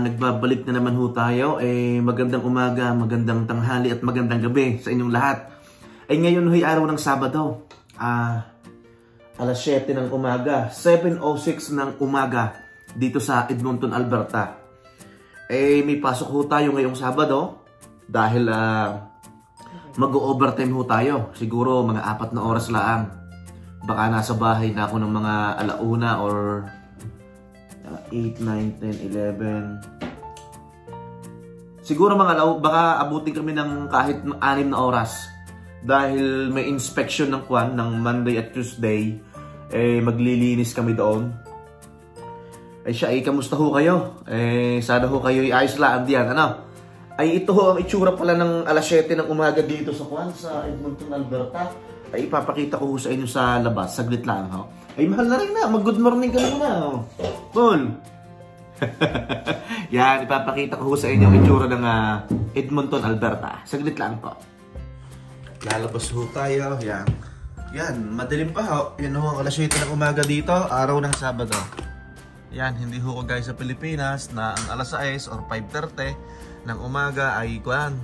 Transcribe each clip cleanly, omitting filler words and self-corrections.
nagbabalik na naman ho tayo. Magandang umaga, magandang tanghali at magandang gabi sa inyong lahat. Ngayon ho'y araw ng Sabado. Alas 7 ng umaga, 7:06 ng umaga dito sa Edmonton, Alberta. May pasok ho tayo ngayong Sabado dahil mag-overtime ho tayo. Siguro mga 4 na oras lang. Baka nasa bahay na ako ng mga alauna or 8, 9, 10, 11. Siguro baka abutin kami ng kahit 6 na oras. Dahil may inspection ng kwan ng Monday at Tuesday. Maglilinis kami doon. Kamusta ho kayo? Sana ho kayo ayos lang diyan. Ito ho ang itsura pala ng alas 7 ng umaga dito sa kwan, sa Edmonton, Alberta. Ipapakita ko sa inyo sa labas. Saglit lang ho. Mahal na rin na. Mag-good morning ka muna. Paul. Yan, ipapakita ko sa inyo ang itsura ng Edmonton, Alberta. Saglit lang po. Lalabas ho tayo. Yan. Yan, madilim pa ho. Yan ho ang alas 7 ng umaga dito. Araw ng Sabado. Yan, hindi ho ko guys sa Pilipinas na ang alas 6 or 5:30 ng umaga ay kwan.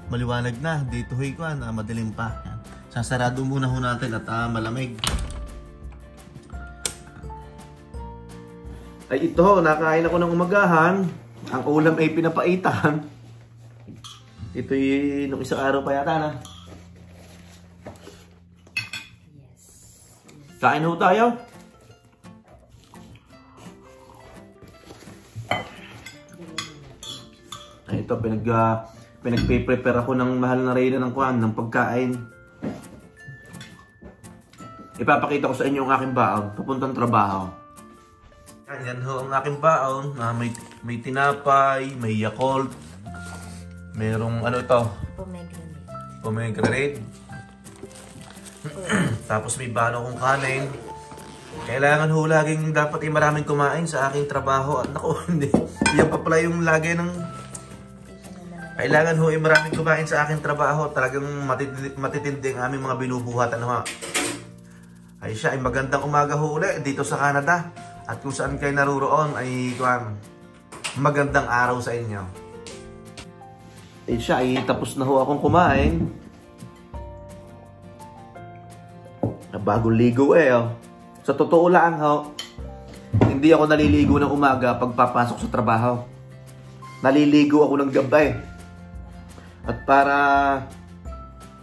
Maliwanag na. Dito ho'y kwan. Madilim pa. Yan. Sasarado muna ho natin at malamig. Ito ho, nakain ako ng umagahan. Ang ulam ay pinapaitan. Ito'y nung isang araw pa yata na. Yes. Kain ho tayo. Ito, pinagpe-prepare ako ng mahal na reyna ng kuhan, ng pagkain. Ipapakita ko sa inyo ang aking baon, papuntang trabaho. Yan ho ang aking baon. May tinapay, may Yakult. Merong ano ito? Pomegranate. Tapos may bano kong kanin. Kailangan ho laging dapat maraming kumain sa aking trabaho. At naku, hindi. Yan pa pala yung lagi ng... Kailangan ho maraming kumain sa aking trabaho. Talagang matitindi ang aming mga binubuhat. Ay magandang umaga ho ulit dito sa Canada. At kung saan kayo naruroon ay magandang araw sa inyo. Tapos na ho akong kumain. Bagong ligo Sa totoo lang ho, hindi ako naliligo ng umaga pagpapasok sa trabaho. Naliligo ako ng gabi. At para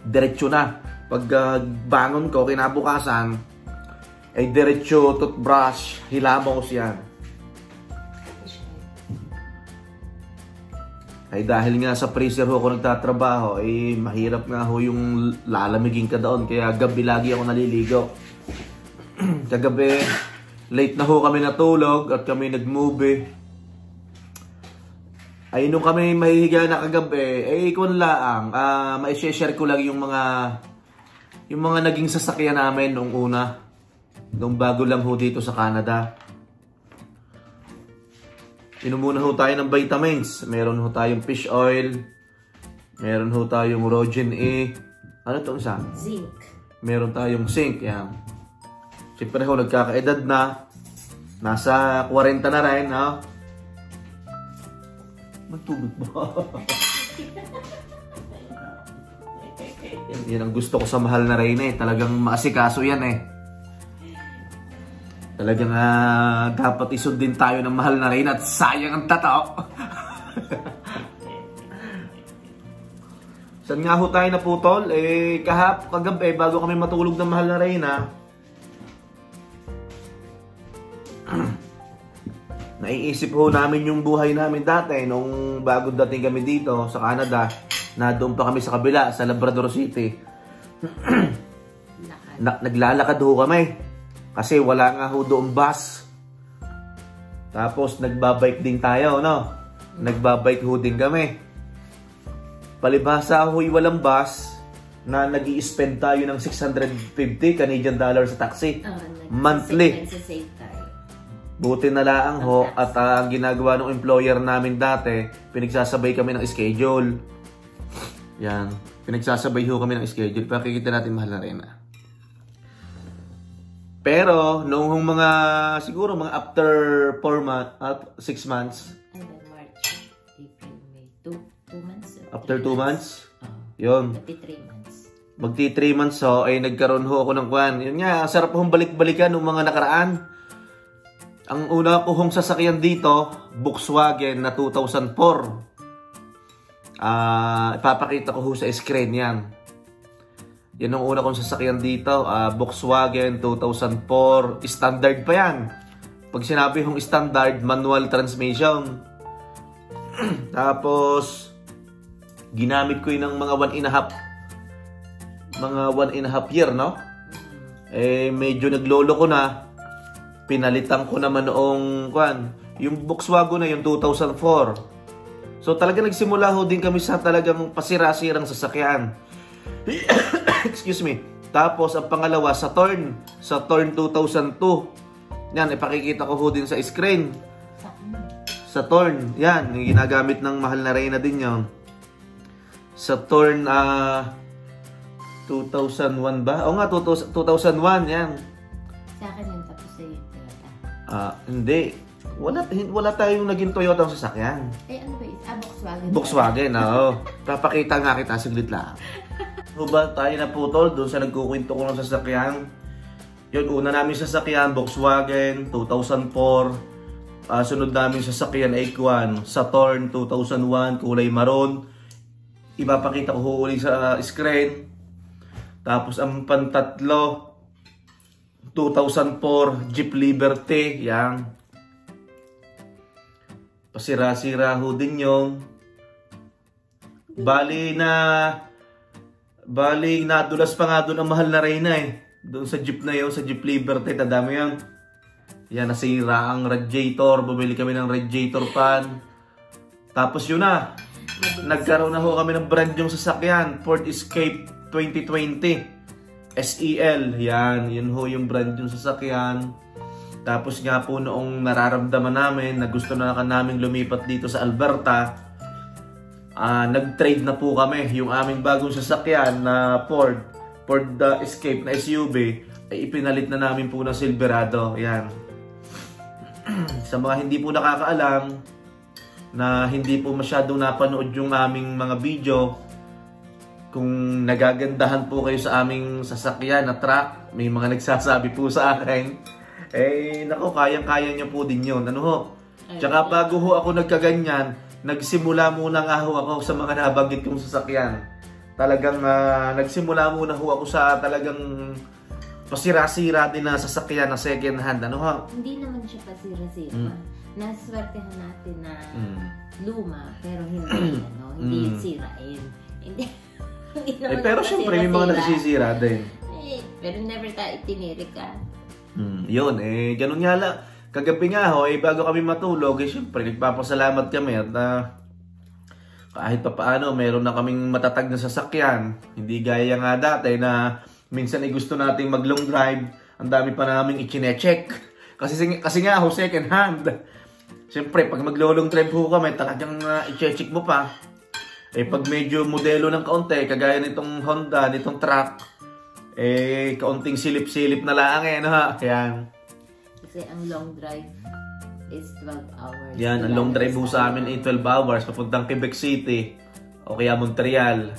diretso na. Pag bangon ko, kinabukasan, ay diretso toothbrush, hilamos yan. Dahil nga sa freezer ho ako nagtatrabaho, mahirap nga ho yung lalamigin ka doon. Kaya gabi lagi ako naliligo. Kagabi, late na ho kami natulog at kami nag-movie. Nung kami mahihiga na kagabi, kung laang, ma-share ko lang yung mga naging sasakyan namin nung una. Nung bago lang ho dito sa Canada. Inom muna ho tayo ng vitamins. Meron ho tayong fish oil. Meron ho tayong Rogen E. Ano itong isa? Zinc. Meron tayong zinc. Yan. Siyempre ho, nagkakaedad na. Nasa 40 na rin. Magtubig ba? Yan ang gusto ko sa mahal na reyna Talagang maasikaso yan Talagang dapat isundin tayo ng mahal na reyna at sayang ang tato. Saan nga ho tayo naputol? Kagabi, bago kami matulog ng mahal na reyna, naiisip ho namin yung buhay namin dati nung bago dating kami dito sa Canada, na doon pa kami sa kabila, sa Labrador City. Naglalakad ho kami. Kasi wala nga ho doon bus. Tapos nagbabike din tayo, Nagbabike ho din kami. Palibhasa ho'y walang bus na nag-i-spend tayo ng 650 Canadian dollars sa taxi. Monthly. Buti na lang ho at ang ginagawa ng employer namin dati, pinagsasabay kami ng schedule. Yan. Pinagsasabay ho kami ng schedule. Pakikita natin mahal na rin Pero, noong mga, siguro mga after 6 months. And then March, April, May, 2 months. After 2 months? Yun. Magti 3 months. Magti 3 months, so, ay nagkaroon ho ako ng kwan. Yun nga, sarap hong balik-balikan ng mga nakaraan. Ang una ko hong sasakyan dito, Volkswagen na 2004. Ipapakita ko ho sa screen yan. Yan ang una kong sasakyan dito, Volkswagen 2004. Standard pa yan. Pag sinabi hong standard, manual transmission. Tapos, ginamit ko yun ng mga 1.5 year, no? Eh, medyo naglolo ko na. Pinalitan ko naman noong, yung Volkswagen na yung 2004. So, talaga nagsimula ho din kami sa talagang pasira-sirang sasakyan. Excuse me. Tapos, ang pangalawa, Saturn 2002. Yan, ipakikita ko ho din sa screen. Saturn, yan, yung ginagamit ng mahal na Reyna din yun. Saturn, 2001 ba? O nga, 2001, yan. Sa akin yung tapos sa yung Toyota. Hindi. Wala tayong naging Toyota ang sasakyan. Eh, ano ba yun? Volkswagen. Volkswagen, oo. Papakita nga kita, saglit lang. Ba tayo na putol doon sa nagkukwento ko ng sasakyan. Yun, una namin sasakyan, Volkswagen, 2004. Sunod namin sasakyan ay Saturn, 2001, kulay maroon. Ipapakita ko huli sa screen. Tapos ang pantatlo, 2004, Jeep Liberty, yan. Pasira-sira ho din yung. Bali, nadulas pa nga doon ang mahal na Reyna eh. Doon sa Jeep na yun, sa Jeep Liberty, tandami yun. Yan, nasira ang radiator. Bumili kami ng radiator fan. Tapos yun na. Nagkaroon na ho kami ng brand yung sasakyan. Ford Escape 2020. SEL. Yan, yun ho yung brand yung sasakyan. Tapos nga po noong nararamdaman namin na gusto na namin lumipat dito sa Alberta, nag-trade na po kami. Yung aming bagong sasakyan na Ford Escape na SUV ay ipinalit na namin po ng Silverado. Yan. Sa mga hindi po nakakaalam na hindi po masyadong napanood yung aming mga video, kung nagagandahan po kayo sa aming sasakyan na truck, may mga nagsasabi po sa akin, eh nako, kayang-kaya niyo po din yun. Ano ho? Tsaka bago ho ako nagkaganyan, nagsimula muna nga ho ako sa mga nabanggit kong sasakyan. Talagang nagsimula muna ho ako sa talagang pasira-sira din na sasakyan na second hand. Ano ho? Hindi naman siya pasira-sira. Naswertehan natin na luma, pero hindi hindi sirain. Hindi naman pero syempre may mga nagsisira din. Pero never tayo itinirik ka. Yun, ganun nga lang. Kagabi nga ho, bago kami matulog, syempre nagpapasalamat kami at kahit pa paano, meron na kaming matatag na sasakyan. Hindi gaya nga dati na minsan ay gusto nating mag long drive, ang dami pa naming i-check. Kasi nga ho, second hand. Siyempre, pag mag-long drive ho kami, talagang i-check mo pa. Pag medyo modelo ng kaunti, kagaya nitong Honda, nitong truck, kaunting silip-silip na lang no ha? Yan. Kasi ang long drive is 12 hours. Yan, ang long drive ho sa amin ay 12 hours, papuntang Quebec City, o kaya Montreal.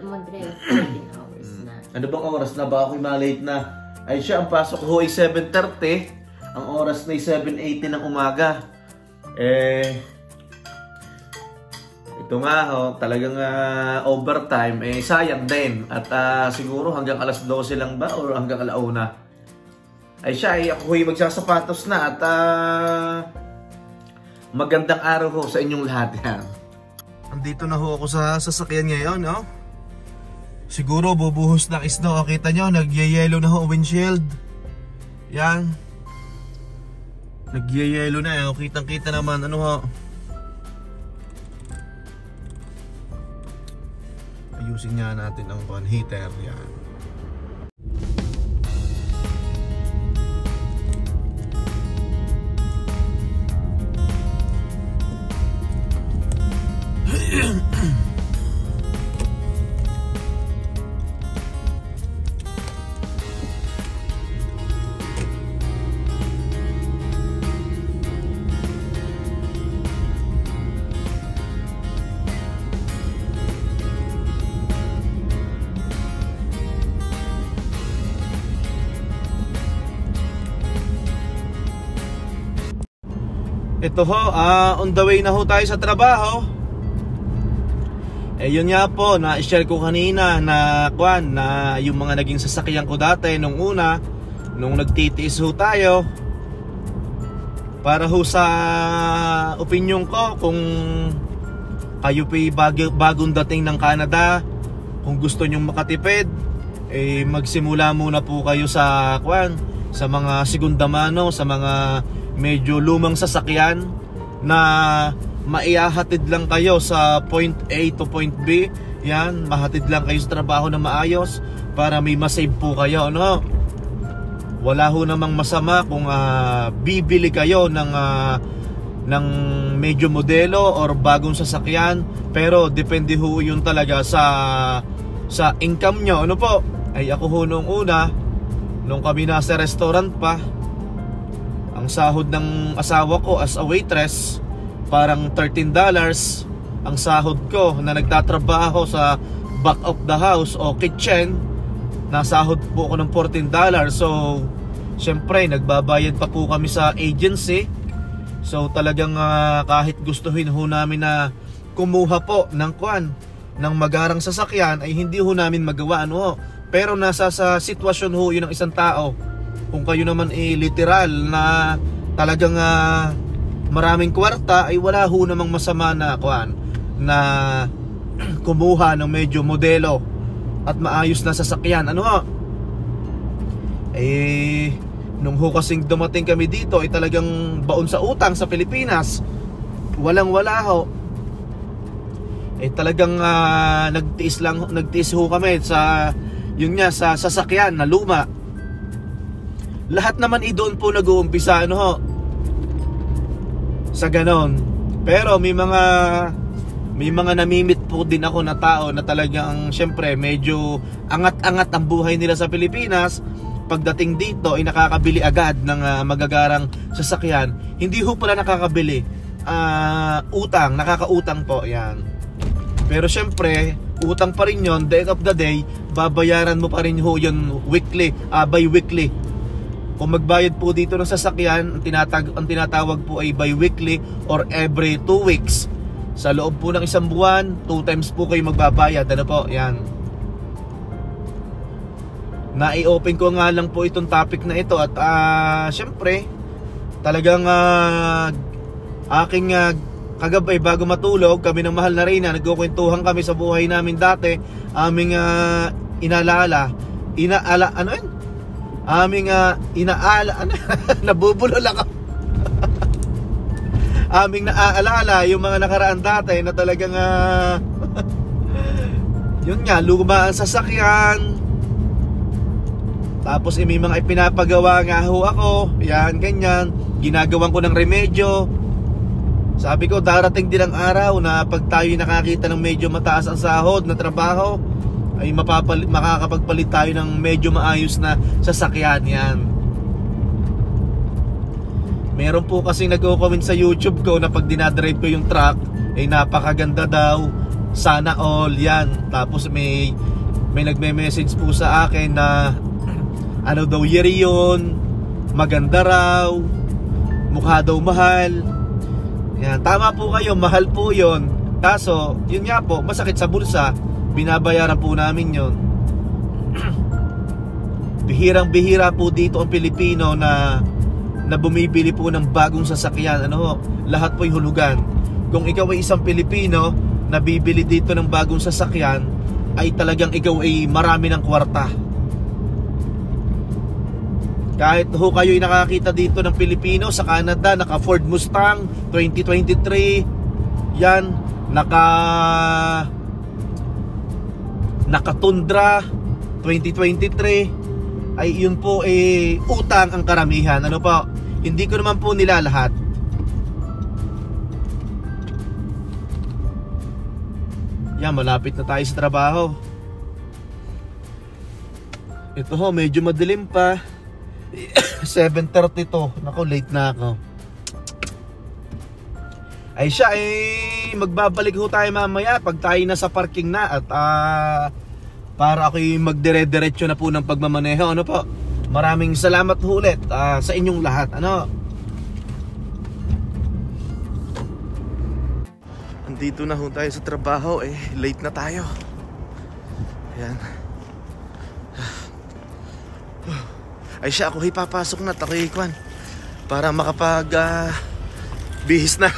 Montreal, 14 hours na. Ano bang oras na ba? Ako'y malate na. Ay siya, ang pasok ho ay 7:30. Ang oras na ay 7:80 ng umaga. Ito nga ho, talagang overtime. Sayang din. At siguro hanggang alas 12 lang ba? O hanggang alauna. Ay siya, ako ho'y magsasapatos na. At magandang araw ho sa inyong lahat yan. Andito na ho ako sa sasakyan ngayon, no? Siguro bubuhos ng snow. Kita nyo, nagyayelo na ho windshield. Yan. Nagyayelo na. Kitang-kita naman. Ano ho? Ayusin nga natin ang fan heater. Yan. Ito ho, on the way na ho tayo sa trabaho. Yun nga po, na-share ko kanina na yung mga naging sasakyan ko dati nung una, nung nagtitiis ho tayo. Para ho sa opinion ko, kung kayo po'y bagong dating ng Canada, kung gusto nyong makatipid, magsimula muna po kayo sa mga segunda mano, sa mga medyo lumang sasakyan na maihahatid lang kayo sa point A to point B. Yan, mahatid lang kayo sa trabaho na maayos para may masave po kayo, no? Wala ho namang masama kung bibili kayo ng medyo modelo or bagong sasakyan, pero depende ho yun talaga sa income nyo. Ano po? Ay ako ho nung una, nung kami nasa restaurant pa, ang sahod ng asawa ko as a waitress parang $13. Ang sahod ko na nagtatrabaho sa back of the house o kitchen, nasahod po ako ng $14. So syempre nagbabayad pa po kami sa agency. So talagang kahit gustuhin ho namin na kumuha po ng magarang sasakyan, ay hindi ho namin magawa, ano. Pero nasa sa sitwasyon ho yun ng isang tao. Kung kayo naman literal na talagang maraming kwarta, ay wala ho namang masama na na kumuha ng medyo modelo at maayos na sasakyan, ano ho. Nung ho kasing dumating kami dito, ay talagang baon sa utang sa Pilipinas, walang wala ho. Talagang nagtiis ho kami sa yun nga, sa sasakyan na luma. Lahat naman doon po nag-uumpisa, ano ho, sa ganon. Pero may mga namimit po din ako na tao na talagang syempre medyo angat-angat ang buhay nila sa Pilipinas. Pagdating dito ay nakakabili agad ng magagarang sasakyan. Hindi ho pala nakakabili, utang, nakakautang po yan. Pero syempre utang pa rin yon, the end of the day babayaran mo pa rin ho yun weekly, bi-weekly. Kung magbayad po dito ng sasakyan, ang tinatawag po ay bi-weekly or every 2 weeks. Sa loob po ng isang buwan, 2 times po kayo magbabayad, ano po, yan. Na-i-open ko nga lang po itong topic na ito at syempre talagang aking kagabay bago matulog, kami ng mahal na Reyna, nagkukwentuhan kami sa buhay namin dati. Aming nabubulol ako. Aming naaalala yung mga nakaraan dati na talagang yun nga, luma ang sasakyan. Tapos may mga ipinapagawa nga ho ako, yan, ganyan. Ginagawan ko ng remedyo. Sabi ko, darating din ang araw na pag tayo nakakita ng medyo mataas ang sahod na trabaho, ay makakapagpalit tayo ng medyo maayos na sasakyan, yan. Meron po kasi nagko-comment sa YouTube ko na pag dinadrive ko yung truck, ay napakaganda daw, sana all, yan. Tapos may nagme-message po sa akin na ano daw yun, maganda raw, mukha daw mahal. Yan, tama po kayo, mahal po yon. Kaso, yun nga po, masakit sa bulsa. Binabayaran po namin yon. Bihirang-bihira po dito ang Pilipino na bumibili po ng bagong sasakyan, ano, lahat po'y hulugan. Kung ikaw ay isang Pilipino na bibili dito ng bagong sasakyan, ay talagang ikaw ay marami ng kwarta. Kahit ho kayo'y nakakita dito ng Pilipino sa Canada, naka Ford Mustang 2023, yan, naka Tundra 2023, ay yun po utang ang karamihan, ano po. Hindi ko naman po nila lahat. Yan, malapit na tayo sa trabaho. Ito ho, medyo madilim pa. 7:30 to. Naku, late na ako. Ay siya, magbabalik ho tayo mamaya pag tayo nasa parking na. At para ako'y magdire-diretso na po ng pagmamaneho, ano po. Maraming salamat ho ulit sa inyong lahat, ano. Andito na ho tayo sa trabaho. Late na tayo. Ayan. Ay siya, ako papasok na. Ako'y kwan para makapag bihis na.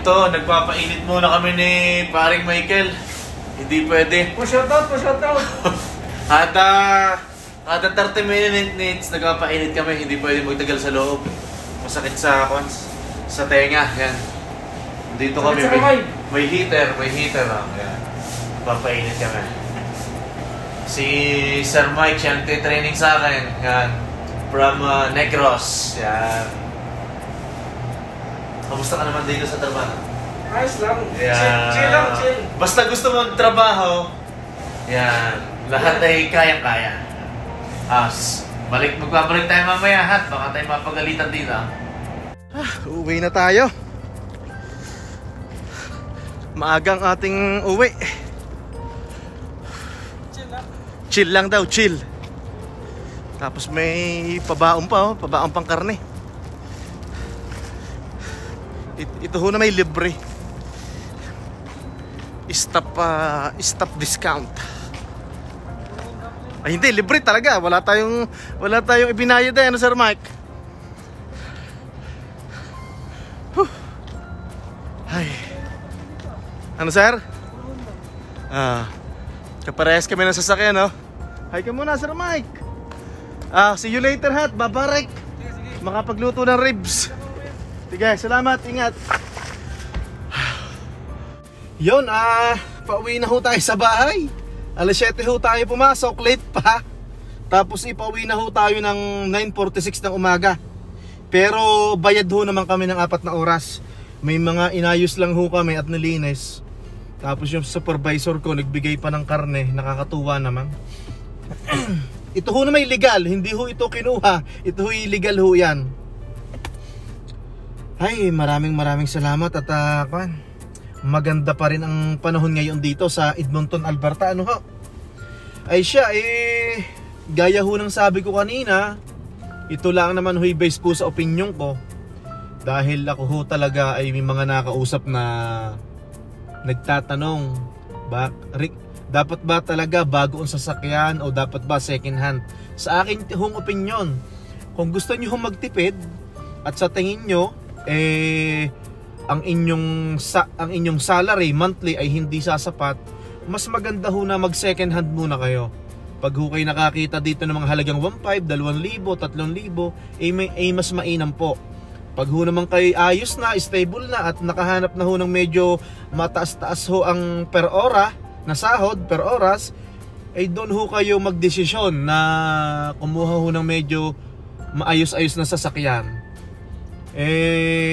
Ito, nagpapainit muna kami ni paring Michael. Hindi pwede. Shoutout. Kada 30 minutes nagpapainit kami. Hindi pwede magtagal sa loob. Masakit sa tenga. Yan. Dito kami. May heater lang. Yan. Nagpapainit kami. Si Sir Mike, siya nagtitraining sa akin. Yan. From Negros. Yan. Kamusta ka naman dito sa trabaho? Ayos lang. Yan. Chill lang. Basta gusto mo trabaho, yan. Lahat ay kayang-kaya. Magbabalik tayo mamaya, hat. Baka tayo mapagalitan dito. Uwi na tayo. Maagang ating uwi. Chill lang daw, chill. Tapos may pabaon pa, pabaon pang karne. Ito ho na may libre. Stop discount. Ay hindi, libre talaga. Wala tayong ibinayad ano Sir Mike? Ay. Ano sir? Kaparehas kami ng sasakyan, no? Hi ka muna Sir Mike. See you later, hat. Babarek. Makapagluto ng ribs. Sige, salamat, ingat. Yun, pauwi na ho tayo sa bahay. Alas 7 ho tayo pumasok, late pa. Tapos ipauwi na ho tayo ng 9:46 ng umaga. Pero bayad ho naman kami ng 4 na oras. May mga inayos lang ho kami at nilinis. Tapos yung supervisor ko nagbigay pa ng karne, nakakatuwa naman. Ito ho na may legal, hindi ho ito kinuha. Ito ho illegal ho yan. Ay, maraming salamat at maganda pa rin ang panahon ngayon dito sa Edmonton, Alberta. Ano ho? Ay siya, gaya ho ng sabi ko kanina, ito lang naman ho'y based po sa opinion ko. Dahil ako ho talaga ay may mga nakausap na nagtatanong, dapat ba talaga bago ang sasakyan o dapat ba second hand? Sa akin hong opinion, kung gusto nyo hong magtipid at sa tingin nyo ang inyong salary monthly ay hindi sasapat, mas maganda ho na mag second hand muna kayo. Pag ho kayo nakakita dito ng mga halagang 1,500, 2,000, 3,000, mas mainam po. Pag ho naman kayo ayos na, stable na at nakahanap na ho ng medyo mataas-taas ho ang per ora na sahod per oras, ay doon ho kayo magdesisyon na kumuha ho ng medyo maayos-ayos na sasakyan.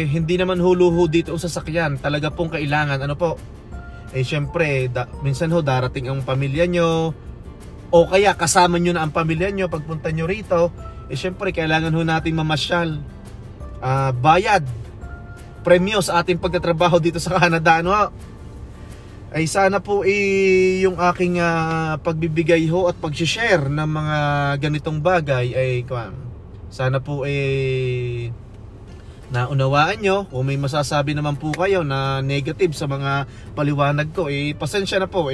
Hindi naman huluho dito ang sasakyan. Talaga pong kailangan, ano po, syempre, minsan ho darating ang pamilya nyo, o kaya kasama nyo na ang pamilya nyo pagpunta nyo rito. Syempre, kailangan ho natin mamasyal. Bayad, premyo sa ating pagtatrabaho dito sa Canada, ano ho. Ay sana po yung aking pagbibigay ho at pag-share ng mga ganitong bagay ay sana po naunawaan nyo. Kung may masasabi naman po kayo na negative sa mga paliwanag ko, pasensya na po.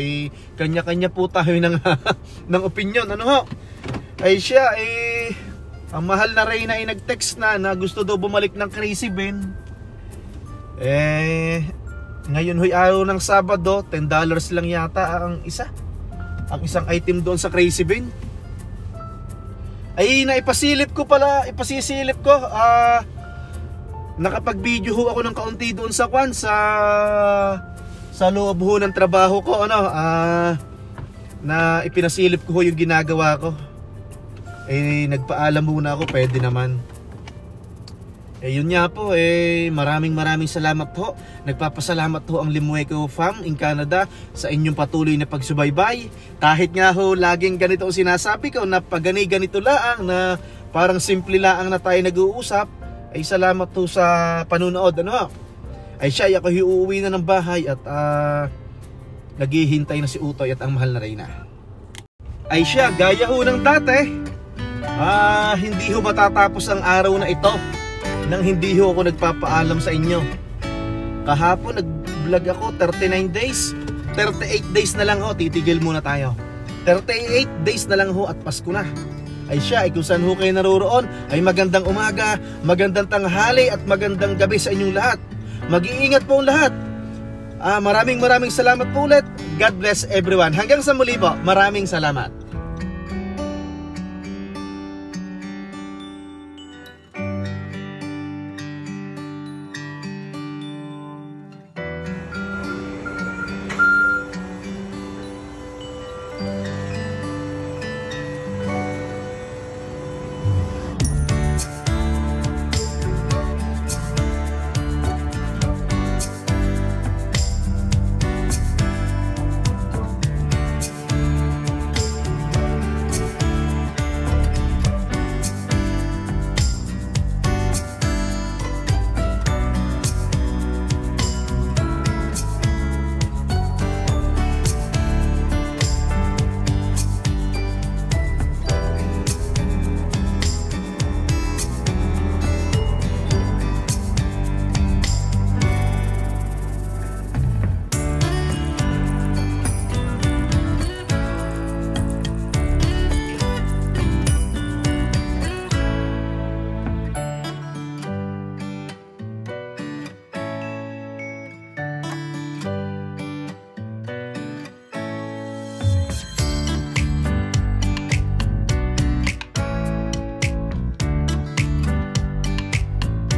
Kanya-kanya po tayo ng, ng opinion. Ano ho? Ay siya, ang mahal na Reyna ay nag-text na gusto daw bumalik ng Crazy Ben. Ngayon ho'y araw ng Sabado, $10 lang yata ang isang item doon sa Crazy Ben. Ay naipasilip ko pala, ipasisilip ko. Nakapag-video ho ako ng kaunti doon sa sa loob ho ng trabaho ko, na ipinasilip ko ho yung ginagawa ko. Nagpaalam muna ako, pwede naman. Yun nga po, maraming salamat po. Nagpapasalamat po ang Limueco Fam in Canada sa inyong patuloy na pagsubaybay. Kahit nga ho, laging ganito ang sinasabi ko na pag ganito laang, na parang simple laang na tayo nag-uusap, salamat po sa panunood. Ano? Ay siya, ako uuwi na ng bahay at naghihintay na si Utoy at ang mahal na Reyna. Ay siya, gaya ho ng dati, hindi ho matatapos ang araw na ito nang hindi ho ako nagpapaalam sa inyo. Kahapon nag-vlog ako 39 days, 38 days na lang ho, titigil muna tayo. 38 days na lang ho at Pasko na. Ay siya, kung saan ho kayo naroroon, ay magandang umaga, magandang tanghali at magandang gabi sa inyong lahat. Mag-iingat po ang lahat. Maraming salamat po ulit. God bless everyone. Hanggang sa muli po, maraming salamat.